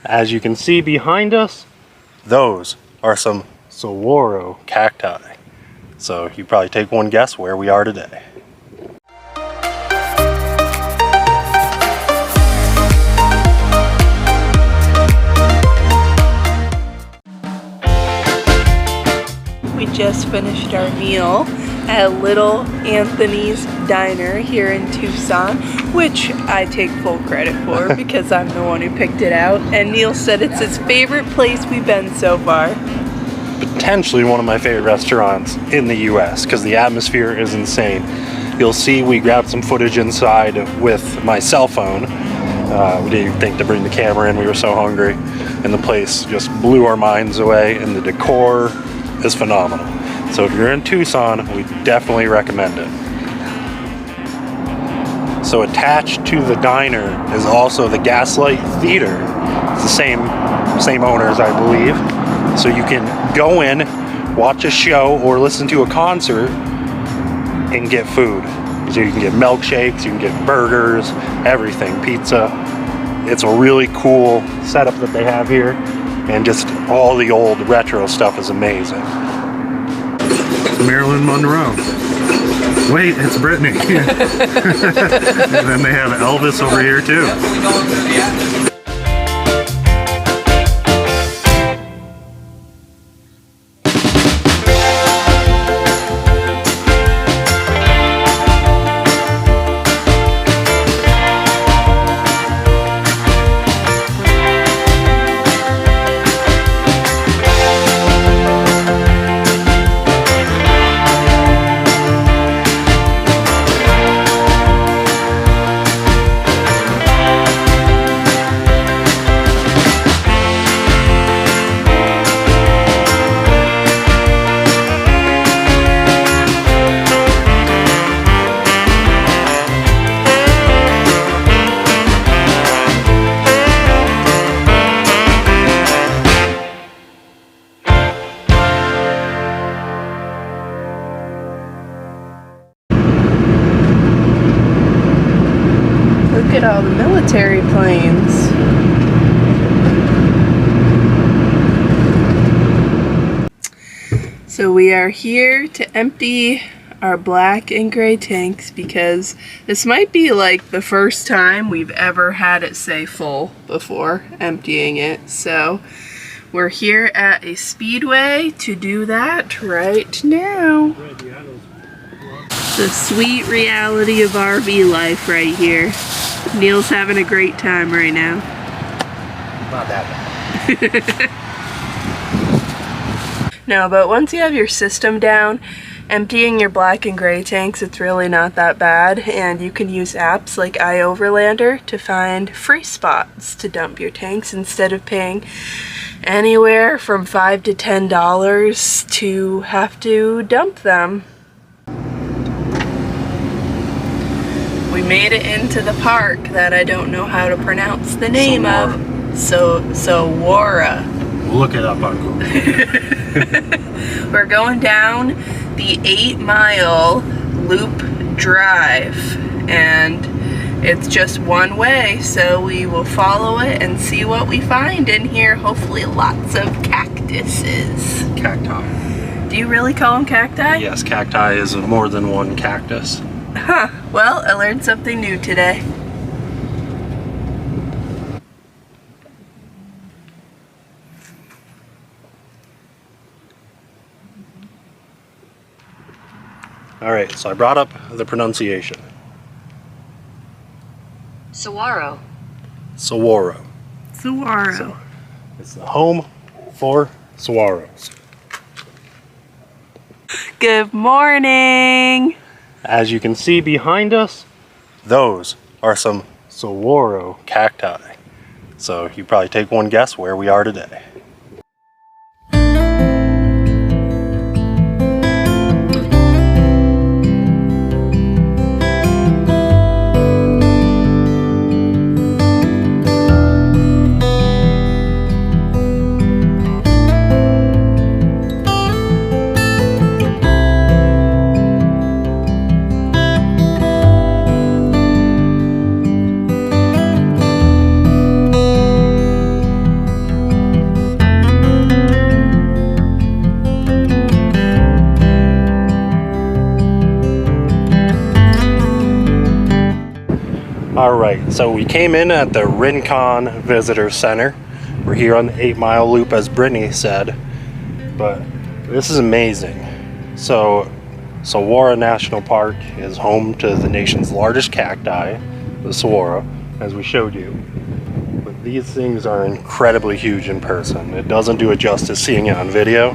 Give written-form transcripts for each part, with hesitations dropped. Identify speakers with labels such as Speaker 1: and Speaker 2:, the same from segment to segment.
Speaker 1: As you can see behind us, those are some saguaro cacti. So you probably take one guess where we are today.
Speaker 2: We just finished our meal at Little Anthony's Diner here in Tucson, which I take full credit for because I'm the one who picked it out. And Neil said it's his favorite place we've been so far.
Speaker 1: Potentially one of my favorite restaurants in the US because the atmosphere is insane. You'll see we grabbed some footage inside with my cell phone. We didn't even think to bring the camera in, we were so hungry. And the place just blew our minds away, and the decor is phenomenal. So if you're in Tucson, we definitely recommend it. So attached to the diner is also the Gaslight Theater. It's the same owners, I believe. So you can go in, watch a show, or listen to a concert and get food. So you can get milkshakes, you can get burgers, everything, pizza. It's a really cool setup that they have here, and just all the old retro stuff is amazing. Marilyn Monroe. Wait, it's Britney. And then they have Elvis over here too.
Speaker 2: Look at all the military planes. So we are here to empty our black and gray tanks because this might be like the first time we've ever had it say full before emptying it. So we're here at a speedway to do that right now. The sweet reality of RV life right here. Neil's having a great time right now.
Speaker 1: Not that bad.
Speaker 2: No, but once you have your system down, emptying your black and gray tanks, it's really not that bad. And you can use apps like iOverlander to find free spots to dump your tanks instead of paying anywhere from $5 to $10 to have to dump them. We made it into the park that I don't know how to pronounce the name of. Saguaro.
Speaker 1: Look it up on Google.
Speaker 2: We're going down the 8-mile loop drive, and it's just one way, so we will follow it and see what we find in here. Hopefully lots of cactuses.
Speaker 1: Cacti.
Speaker 2: Do you really call them cacti?
Speaker 1: Yes, cacti is more than one cactus.
Speaker 2: Huh. Well, I learned something new today.
Speaker 1: Alright, so I brought up the pronunciation.
Speaker 3: Saguaro.
Speaker 1: Saguaro.
Speaker 2: Saguaro.
Speaker 1: So, it's the home for saguaros.
Speaker 2: Good morning!
Speaker 1: As you can see behind us, those are some saguaro cacti. So you probably take one guess where we are today. Alright, so we came in at the Rincon Visitor Center. We're here on the 8 Mile Loop, as Brittany said. But this is amazing. So, Saguaro National Park is home to the nation's largest cacti, the saguaro, as we showed you. But these things are incredibly huge in person. It doesn't do it justice seeing it on video,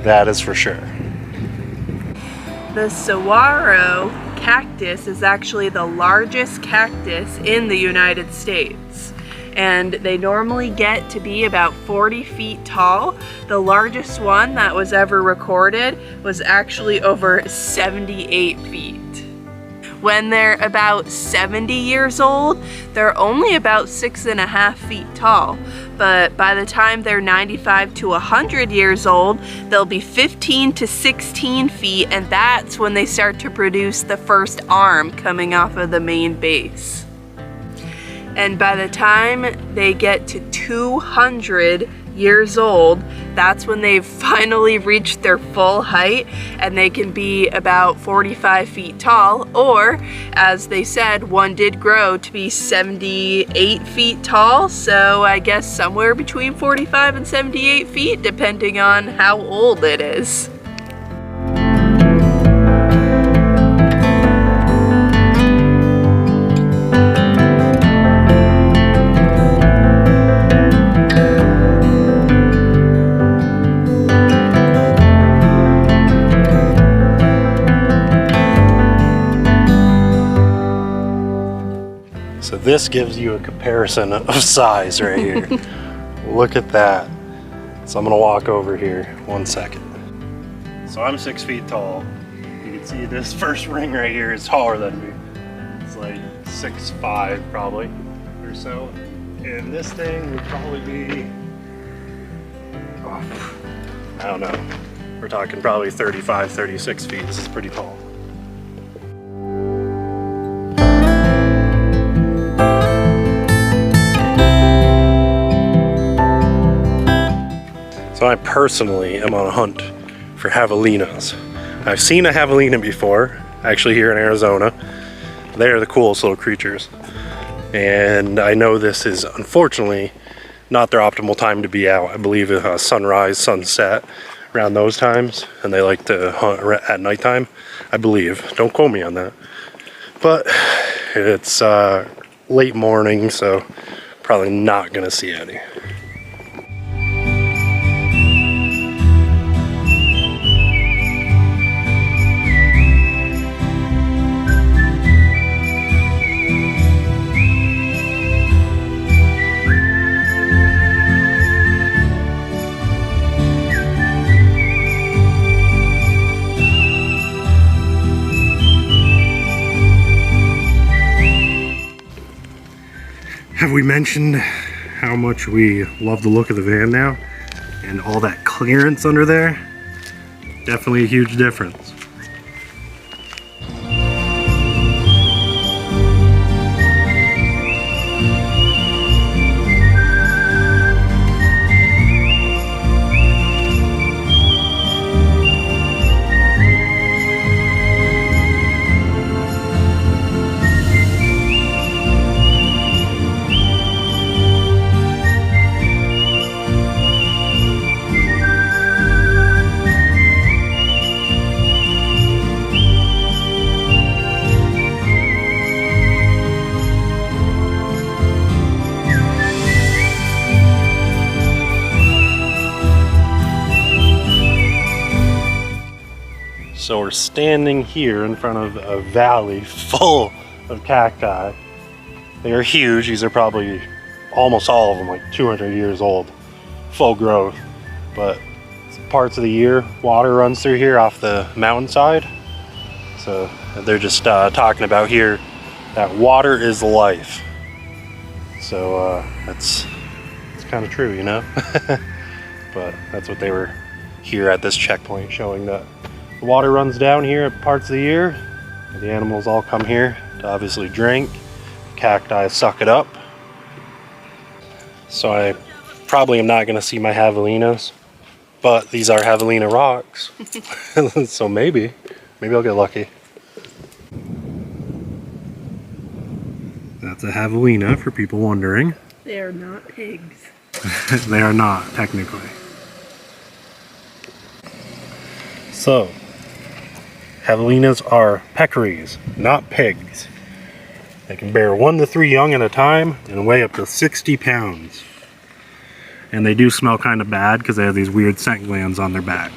Speaker 1: that is for sure.
Speaker 2: The saguaro cactus is actually the largest cactus in the United States. And they normally get to be about 40 feet tall. The largest one that was ever recorded was actually over 78 feet. When they're about 70 years old, they're only about 6.5 feet tall. But by the time they're 95 to 100 years old, they'll be 15 to 16 feet, and that's when they start to produce the first arm coming off of the main base. And by the time they get to 200 years old, that's when they've finally reached their full height, and they can be about 45 feet tall, or as they said, one did grow to be 78 feet tall, so I guess somewhere between 45 and 78 feet, depending on how old it is.
Speaker 1: So this gives you a comparison of size right here. Look at that. So I'm gonna walk over here 1 second. So I'm 6 feet tall. You can see this first ring right here is taller than me. It's like 6'5" probably or so. And this thing would probably be, I don't know. We're talking probably 35, 36 feet. This is pretty tall. So I personally am on a hunt for javelinas. I've seen a javelina before, actually here in Arizona. They're the coolest little creatures. And I know this is unfortunately not their optimal time to be out. I believe sunrise, sunset, around those times. And they like to hunt at nighttime, I believe. Don't quote me on that. But it's late morning, so probably not gonna see any. Have we mentioned how much we love the look of the van now? And all that clearance under there? Definitely a huge difference. So we're standing here in front of a valley full of cacti. They are huge. These are probably almost all of them like 200 years old, full growth. But parts of the year, water runs through here off the mountainside. So they're just talking about here that water is life. So it's kind of true, you know? But that's what they were here at this checkpoint, showing that the water runs down here at parts of the year. The animals all come here to obviously drink. Cacti suck it up. So I probably am not going to see my javelinas, but these are javelina rocks. So maybe I'll get lucky. That's a javelina for people wondering.
Speaker 2: They are not pigs.
Speaker 1: They are not, technically. So, javelinas are peccaries, not pigs. They can bear 1 to 3 young at a time and weigh up to 60 pounds. And they do smell kind of bad because they have these weird scent glands on their back.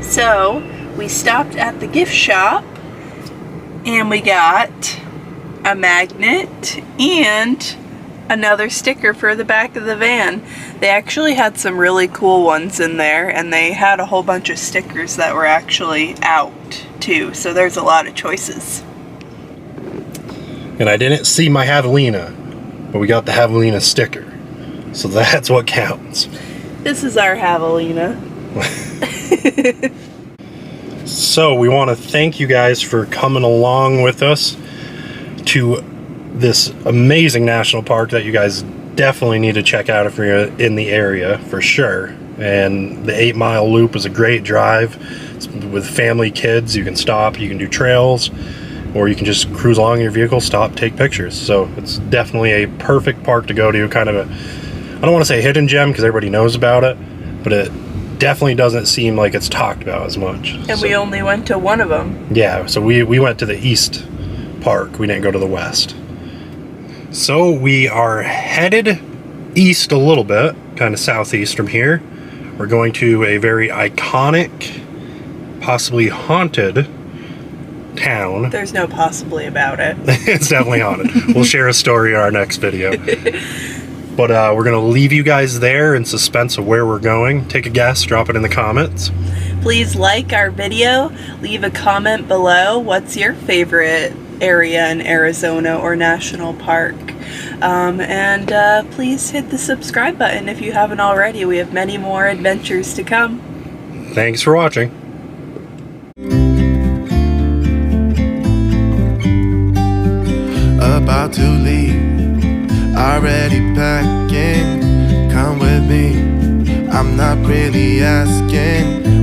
Speaker 2: So we stopped at the gift shop and we got a magnet and another sticker for the back of the van. They actually had some really cool ones in there, and they had a whole bunch of stickers that were actually out too, so there's a lot of choices.
Speaker 1: And I didn't see my javelina, but we got the javelina sticker, so that's what counts.
Speaker 2: This is our javelina.
Speaker 1: So we want to thank you guys for coming along with us to this amazing national park that you guys definitely need to check out if you're in the area, for sure. And the 8-mile loop is a great drive. It's with family, kids. You can stop, you can do trails, or you can just cruise along in your vehicle, stop, take pictures. So it's definitely a perfect park to go to. Kind of a, I don't want to say hidden gem because everybody knows about it, but it definitely doesn't seem like it's talked about as much.
Speaker 2: And so, we only went to one of them.
Speaker 1: Yeah, so we went to the east park. We didn't go to the west. So we are headed east a little bit, kind of southeast from here. We're going to a very iconic, possibly haunted town.
Speaker 2: There's no possibly about it.
Speaker 1: It's definitely haunted. We'll share a story in our next video. But we're going to leave you guys there in suspense of where we're going. Take a guess, drop it in the comments.
Speaker 2: Please like our video, leave a comment below. What's your favorite area in Arizona or national park? And please hit the subscribe button if you haven't already. We have many more adventures to come.
Speaker 1: Thanks for watching.
Speaker 3: About to leave, already packing. Come with me, I'm not really asking